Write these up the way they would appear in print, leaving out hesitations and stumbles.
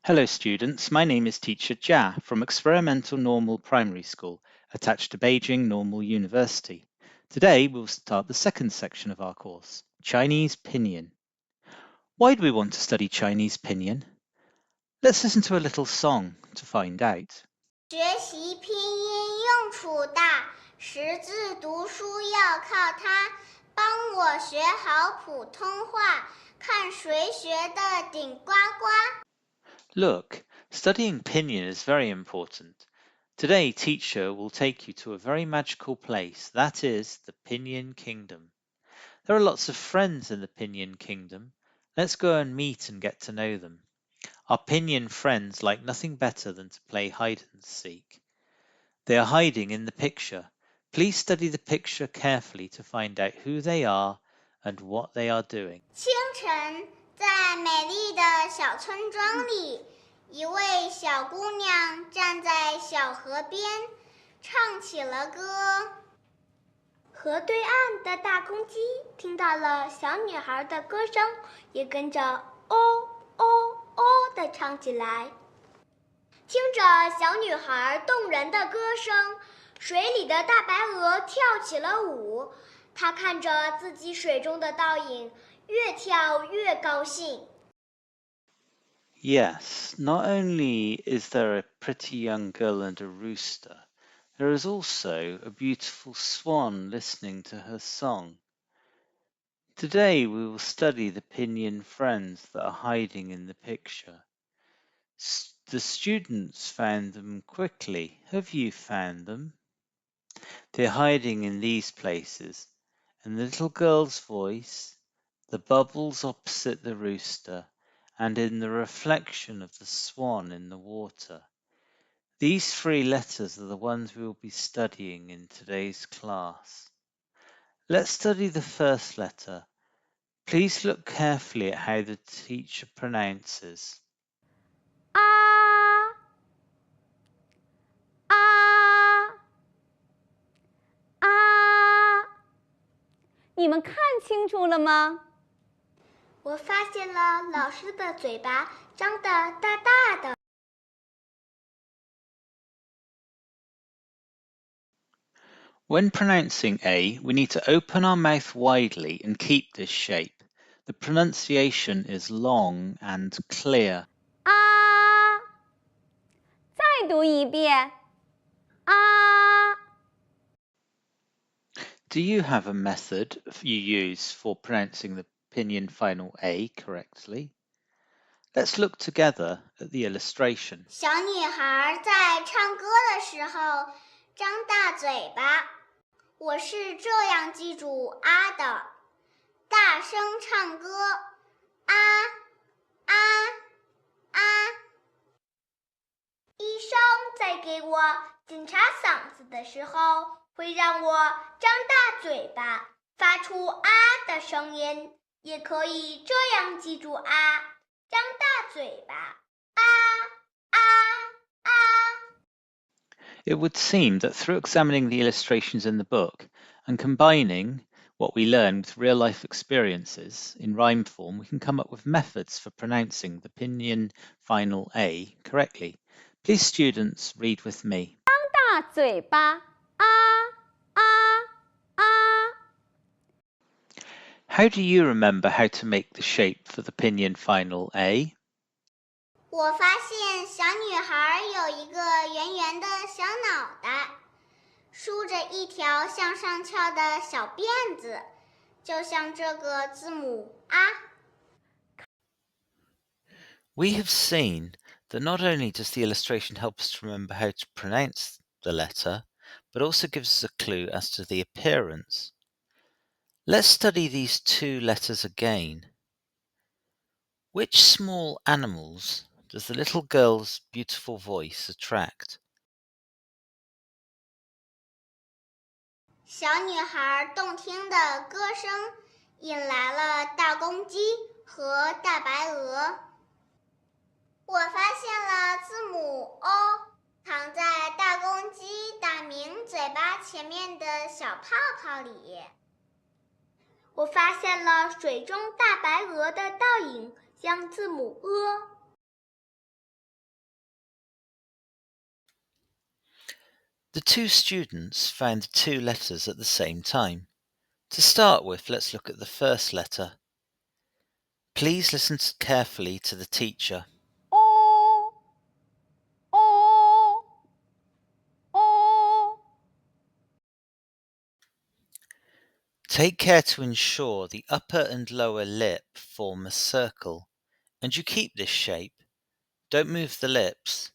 Hello students, my name is teacher Jia from Experimental Normal Primary School attached to Beijing Normal University. Today we'll start the second section of our course, Chinese Pinyin. Why do we want to study Chinese Pinyin? Let's listen to a little song to find out. 学习拼音用处大，识字读书要靠它，帮我学好普通话，看谁学得顶呱呱。Look, studying Pinyin is very important. Today teacher will take you to a very magical place, that is, the Pinyin Kingdom. There are lots of friends in the Pinyin Kingdom. Let's go and meet and get to know them. Our Pinyin friends like nothing better than to play hide and seek. They are hiding in the picture. Please study the picture carefully to find out who they are and what they are doing. 清晨，在美丽的小村庄里，一位小姑娘站在小河边，唱起了歌。河对岸的大公鸡听到了小女孩的歌声，也跟着哦哦哦地唱起来。听着小女孩动人的歌声，水里的大白鹅跳起了舞。她看着自己水中的倒影，越跳越高兴。Yes, not only is there a pretty young girl and a rooster, there is also a beautiful swan listening to her song. Today we will study the Pinyin friends that are hiding in the picture. The students found them quickly. Have you found them? They're hiding in these places, and the little girl's voice, the bubbles opposite the rooster, and in the reflection of the swan in the water. These three letters are the ones we will be studying in today's class. Let's study the first letter. Please look carefully at how the teacher pronounces. 你们看清楚了吗？我发现了老师的嘴巴张得大大的。When pronouncing A, we need to open our mouth widely and keep this shape. The pronunciation is long and clear. 再读一遍。Do you have a method you use for pronouncing the Pinyin final A correctly? Let's look together at the illustration. 小女孩在唱歌的时候张大嘴巴，我是这样记住啊的：大声唱歌，啊啊啊！医生在给我检查嗓子的时候，会让我张大嘴巴，发出啊的声音，也可以这样记住啊，张大嘴巴，啊啊啊。It would seem that through examining the illustrations in the book and combining what we learn with real-life experiences in rhyme form, we can come up with methods for pronouncing the Pinyin final A correctly. Please students read with me. 大嘴巴，How do you remember how to make the shape for the Pinyin final A? 我发现小女孩有一个圆圆的小脑袋，梳着一条向上翘的小辫子，就像这个字母啊。We have seen that not only does the illustration help us to remember how to pronounce the letter, but also gives us a clue as to the appearance. Let's study these two letters again. Which small animals does the little girl's beautiful voice attract? 小女孩动听的歌声引来了大公鸡和大白鹅。我发现了字母 O 藏在大公鸡大明嘴巴前面的小泡泡里。我发现了水中大白鹅的倒影，像字母 A The two students found the two letters at the same time. To start with, let's look at the first letter. Please listen carefully to the teacher. O, O, O. Take care to ensure the upper and lower lip form a circle, and you keep this shape. Don't move the lips.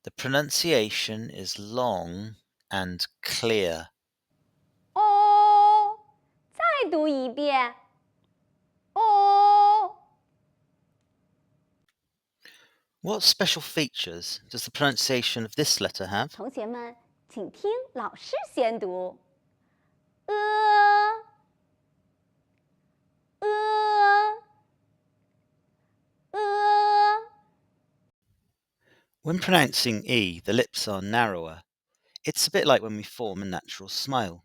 The pronunciation is long and clear. 哦，再读一遍。哦， What special features does the pronunciation of this letter have? 同学们，请听老师先读。When pronouncing E, the lips are narrower. It's a bit like when we form a natural smile.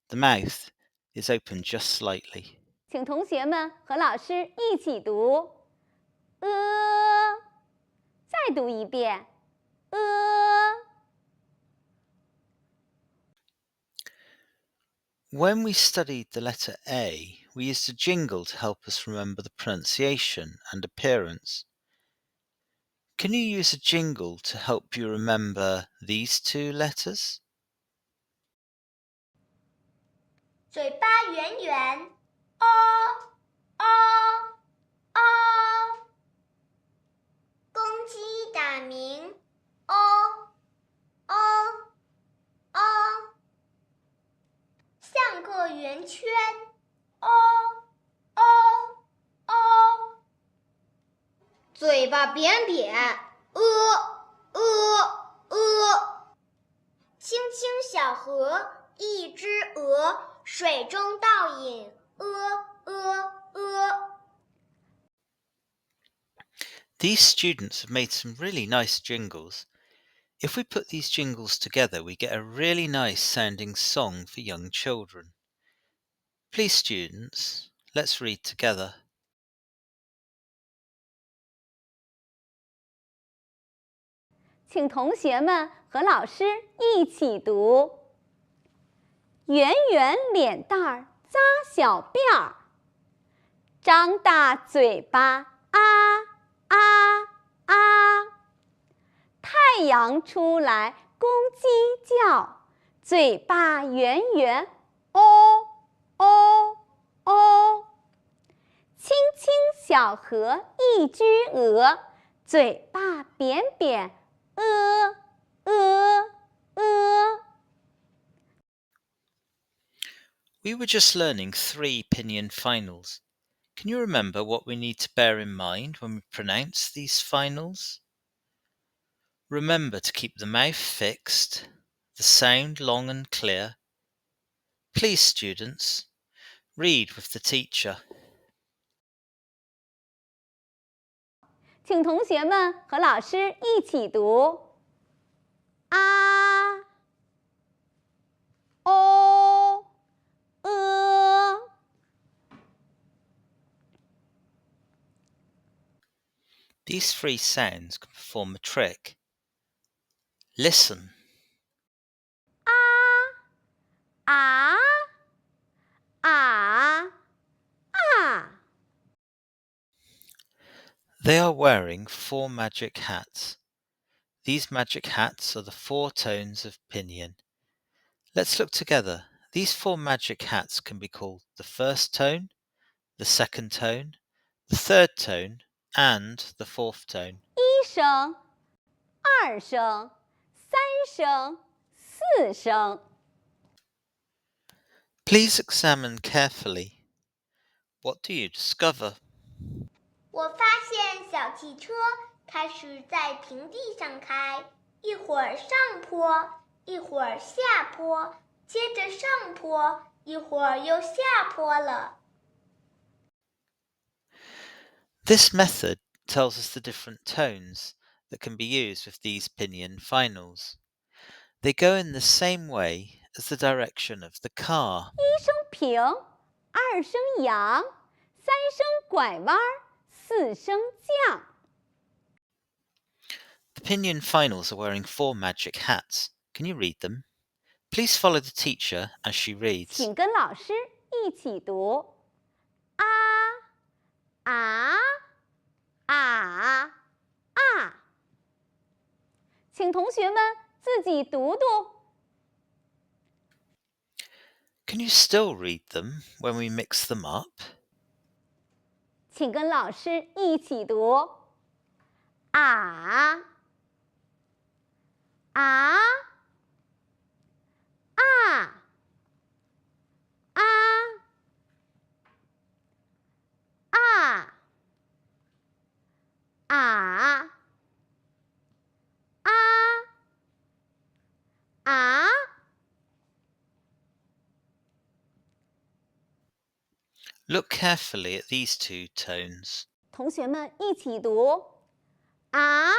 The mouth is open just slightly. 请同学们和老师一起读。再读一遍。When we studied the letter A, we used a jingle to help us remember the pronunciation and appearance. Can you use a jingle to help you remember these two letters? 嘴巴圆圆，哦哦哦，公鸡打鸣，哦哦哦，像个圆圈，哦哦哦，嘴巴扁扁，青青小河，一只鹅，水中倒影，These students have made some really nice jingles. If we put these jingles together, we get a really nice sounding song for young children. Please, students, let's read together. 请同学们和老师一起读。圆圆脸蛋儿扎小辫儿，张大嘴巴啊啊啊，太阳出来公鸡叫，嘴巴圆圆哦哦哦，青青小河一只鹅，嘴巴扁扁We were just learning 3 pinyin finals. Can you remember what we need to bear in mind when we pronounce these finals? Remember to keep the mouth fixed, the sound long and clear. Please, students, read with the teacher. 请同学们和老师一起读。啊，哦，These 3 sounds can perform a trick. Listen. 啊，啊，啊。They are wearing 4 magic hats. These magic hats are the 4 tones of pinyin. Let's look together. These 4 magic hats can be called the first tone, the second tone, the third tone, and the fourth tone. 1声、2声、3声、4声。Please examine carefully. What do you discover? 我发现小汽车开始在平地上开，一会儿上坡，一会儿下坡，接着上坡，一会儿又下坡了。This method tells us the different tones that can be used with these pinyin finals. They go in the same way as the direction of the car. 1声平，2声扬，3声拐弯，4声降。The pinyin finals are wearing 4 magic hats. Can you read them? Please follow the teacher as she reads. 请跟老师一起读啊啊啊啊！请同学们自己读读。Can you still read them when we mix them up? 请跟老师一起读啊啊啊啊啊啊啊！ Look carefully at these two tones. 同学们一起读啊，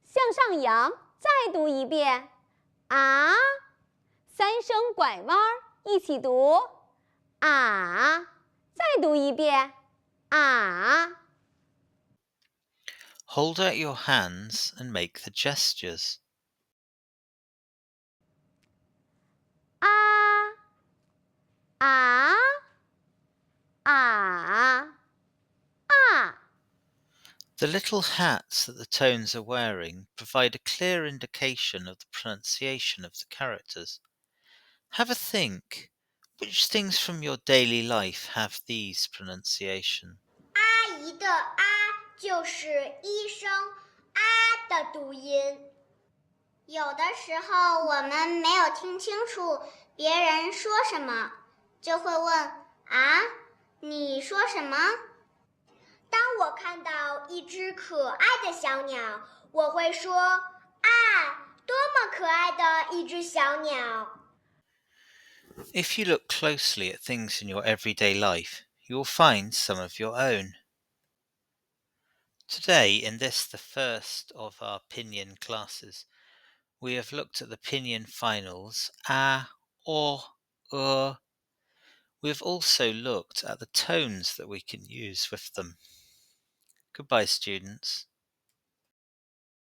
向上扬，再读一遍啊，三声拐弯，一起读啊，再读一遍啊。Hold out your hands and make the gestures. 啊啊啊啊！ The little hats that the tones are wearing provide a clear indication of the pronunciation of the characters. Have a think. Which things from your daily life have these pronunciation? 阿姨的啊就是一声啊的读音。有的时候我们没有听清楚别人说什么，就会问啊，你说什么？当我看到一只可爱的小鸟，我会说啊，多么可爱的一只小鸟。 If you look closely at things in your everyday life, you will find some of your own. Today, in this, the first of our Pinyin classes, we have looked at the Pinyin finals a, o, We have also looked at the tones that we can use with them. Goodbye, students.